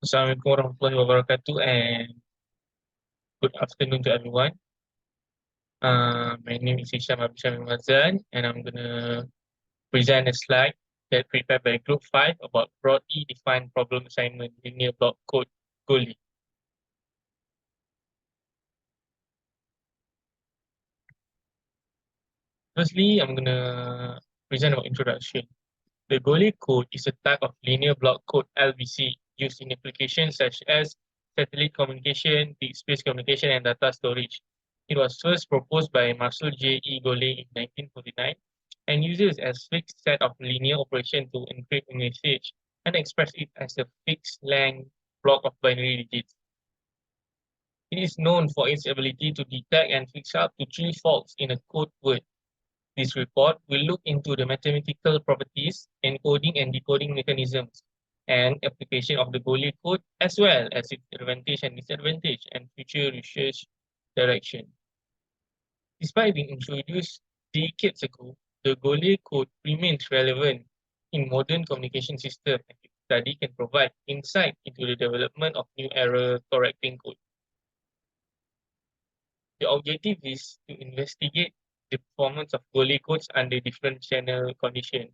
Assalamualaikum warahmatullahi wabarakatuh and good afternoon to everyone. My name is Hisham Abisham Mazan and I'm gonna present a slide that prepared by Group 5 about broadly defined problem assignment linear block code Golay. Firstly, I'm gonna present about introduction. The Golay code is a type of linear block code LBC used in applications such as satellite communication, deep space communication, and data storage. It was first proposed by Marshall J. E. Golay in 1949 and uses a fixed set of linear operation to encrypt a message and express it as a fixed length block of binary digits. It is known for its ability to detect and fix up to 3 faults in a code word. This report will look into the mathematical properties, encoding and decoding mechanisms, and application of the Golay code, as well as its advantage and disadvantage and future research direction. Despite being introduced decades ago, the Golay code remains relevant in modern communication systems, and its study can provide insight into the development of new error correcting code. The objective is to investigate the performance of Golay codes under different channel conditions.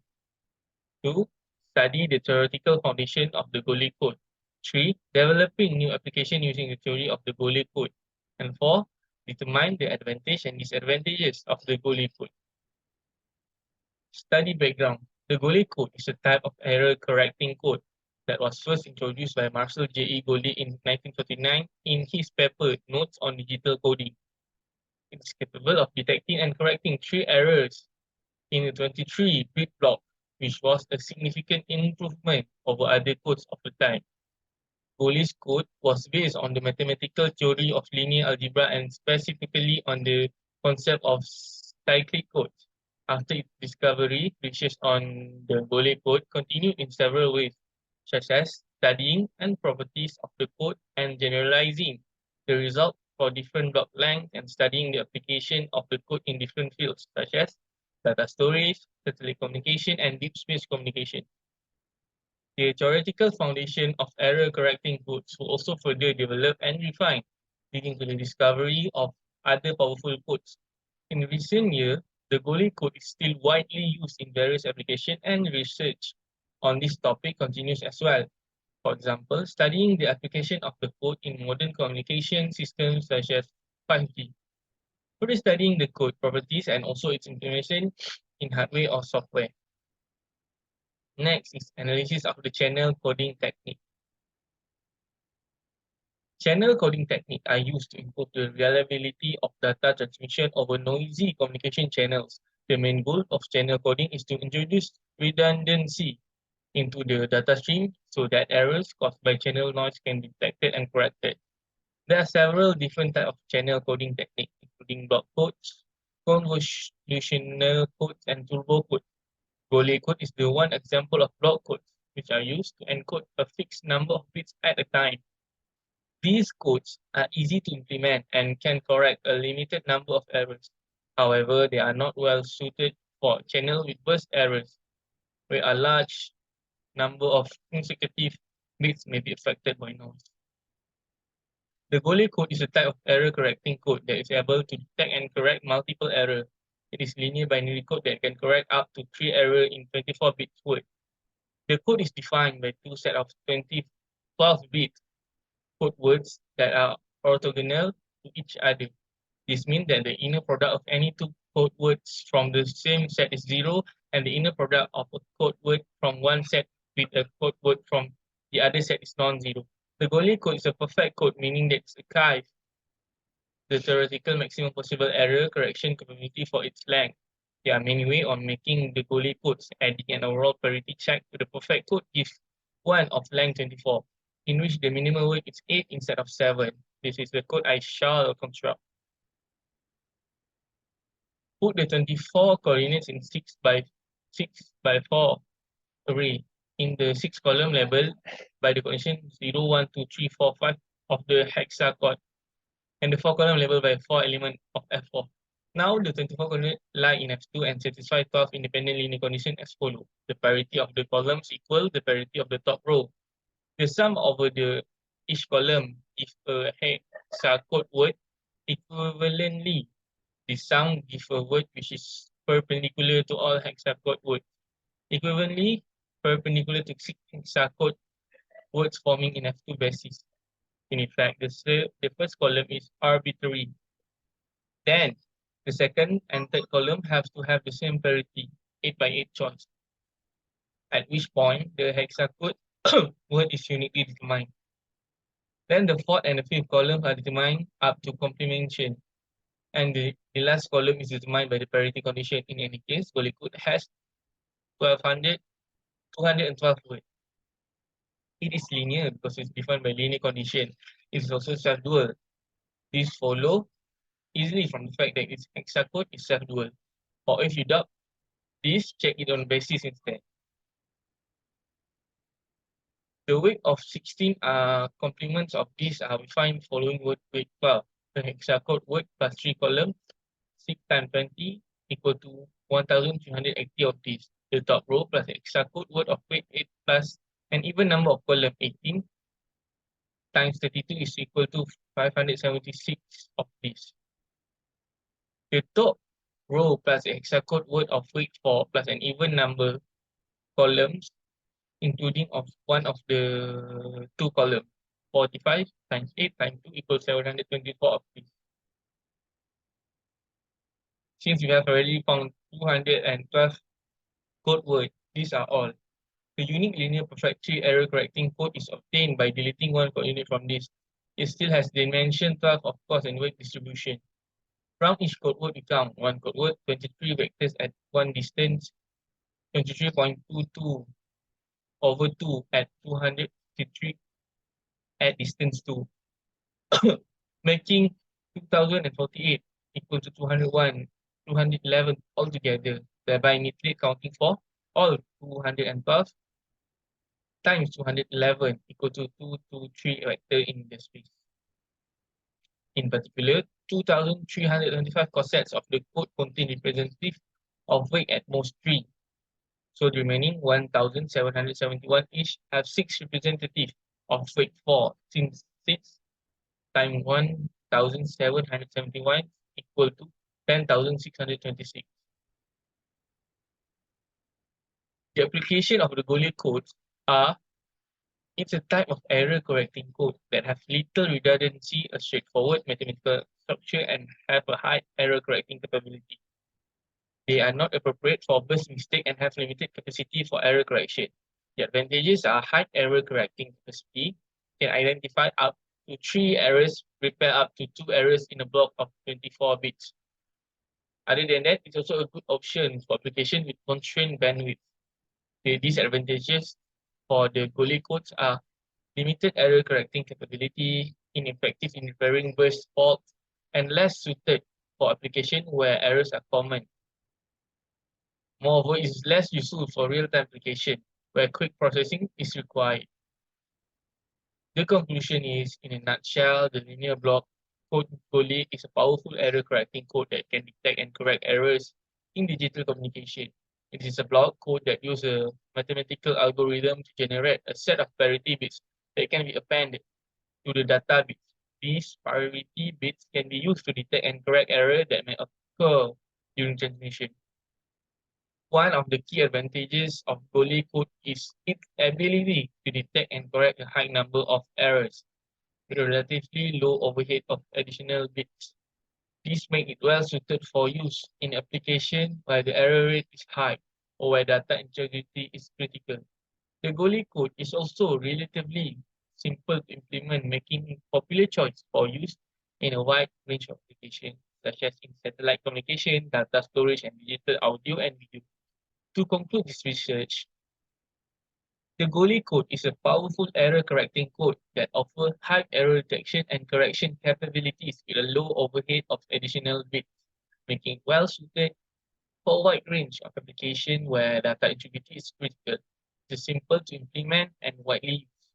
2. Study the theoretical foundation of the Golay code. 3. Developing new application using the theory of the Golay code. And 4. Determine the advantage and disadvantages of the Golay code. Study background. The Golay code is a type of error correcting code that was first introduced by Marshall J. E. Golay in 1949 in his paper Notes on Digital Coding. It is capable of detecting and correcting 3 errors in a 23-bit block, which was a significant improvement over other codes of the time. Golay's code was based on the mathematical theory of linear algebra and specifically on the concept of cyclic codes. After its discovery, research on the Golay code continued in several ways, such as studying and properties of the code and generalizing the result for different block lengths and studying the application of the code in different fields, such as data storage, satellite communication, and deep space communication. The theoretical foundation of error correcting codes will also further develop and refine, leading to the discovery of other powerful codes. In recent years, the Golay code is still widely used in various applications and research on this topic continues as well. For example, studying the application of the code in modern communication systems such as 5G. Further studying the code properties and also its implementation in hardware or software. Next is analysis of the channel coding technique. Channel coding techniques are used to improve the reliability of data transmission over noisy communication channels. The main goal of channel coding is to introduce redundancy into the data stream so that errors caused by channel noise can be detected and corrected. There are several different types of channel coding techniques, including block codes, convolutional codes, and turbo code. Golay code is the one example of block codes, which are used to encode a fixed number of bits at a time. These codes are easy to implement and can correct a limited number of errors. However, they are not well suited for channel with burst errors, where a large number of consecutive bits may be affected by noise. The Golay code is a type of error correcting code that is able to detect and correct multiple errors. It is linear binary code that can correct up to 3 errors in 24-bit word. The code is defined by 2 sets of 12-bit code words that are orthogonal to each other. This means that the inner product of any 2 code words from the same set is 0, and the inner product of a code word from one set with a code word from the other set is non-zero. The Golay code is a perfect code, meaning that it achieves the theoretical maximum possible error correction capability for its length. There are many ways on making the Golay codes. Adding an overall parity check to the perfect code gives one of length 24, in which the minimum weight is 8 instead of 7. This is the code I shall construct. Put the 24 coordinates in 6 by 4 array in the 6 column labeled by the coordination 0, 1, 2, 3, 4, 5 of the hexachord, and the 4 column labeled by 4 element of F4. Now the 24 coordinates lie in F2 and satisfy 12 independent linear conditions as follows. The parity of the columns equal the parity of the top row. The sum over each column if a hexacode word. Equivalently, the sum gives a word which is perpendicular to all hexacode words. Equivalently, perpendicular to hexacode words forming in F2 basis. In fact, the first column is arbitrary. Then, the second and third column have to have the same parity, 8 by 8 choice, at which point the hexacode word is uniquely determined. Then the fourth and the fifth column are determined up to complementation, and the last column is determined by the parity condition. In any case, Golay code has 212 words. It is linear because it's defined by linear condition. It is also self-dual. This follow easily from the fact that its hexacode is self-dual. Or if you doubt this, check it on basis instead. The weight of 16 complements of these are we find following word weight 12. The hexacode word plus 3 columns, 6 times 20 equal to 1380 of these. The top row plus the hexacode word of weight 8 plus an even number of column 18 times 32 is equal to 576 of these. The top row plus the hexacode word of weight 4 plus an even number columns including of one of the two columns. 45 times 8 times 2 equals 724 of these. Since we have already found 212 code words, these are all. The unique linear perfectly error correcting code is obtained by deleting one code unit from this. It still has dimension 12 of cost and weight distribution. From each code word we count one code word, 23 vectors at one distance, 23.22 over 2 at 253 at distance 2, making 2048 equal to 201, 211 altogether, thereby neatly accounting for all 212 times 211 equal to 223 vector in the space. In particular, 2,325 cosets of the code contain representative of weight at most 3. So the remaining 1,771 each have 6 representative of weight 4, since 6 times 1,771 equal to 10,626. The application of the Golay codes are, it's a type of error correcting code that have little redundancy, a straightforward mathematical structure, and have a high error correcting capability. They are not appropriate for burst mistake and have limited capacity for error correction. The advantages are high error correcting capacity, can identify up to 3 errors, repair up to 2 errors in a block of 24 bits. Other than that, it's also a good option for application with constrained bandwidth. The disadvantages for the Golay codes are limited error correcting capability, ineffective in repairing burst faults, and less suited for application where errors are common. Moreover, it is less useful for real-time application where quick processing is required. The conclusion is, in a nutshell, the linear block code Golay is a powerful error correcting code that can detect and correct errors in digital communication. It is a block code that uses a mathematical algorithm to generate a set of parity bits that can be appended to the data bits. These parity bits can be used to detect and correct errors that may occur during transmission. One of the key advantages of Golay code is its ability to detect and correct a high number of errors with a relatively low overhead of additional bits. This makes it well suited for use in application where the error rate is high or where data integrity is critical. The Golay code is also relatively simple to implement, making it popular choice for use in a wide range of applications, such as in satellite communication, data storage, and digital audio and video. To conclude this research, the Golay code is a powerful error correcting code that offers high error detection and correction capabilities with a low overhead of additional bits, making it well suited for a wide range of applications where data integrity is critical. It is simple to implement and widely used.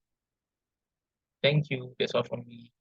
Thank you. That's all from me.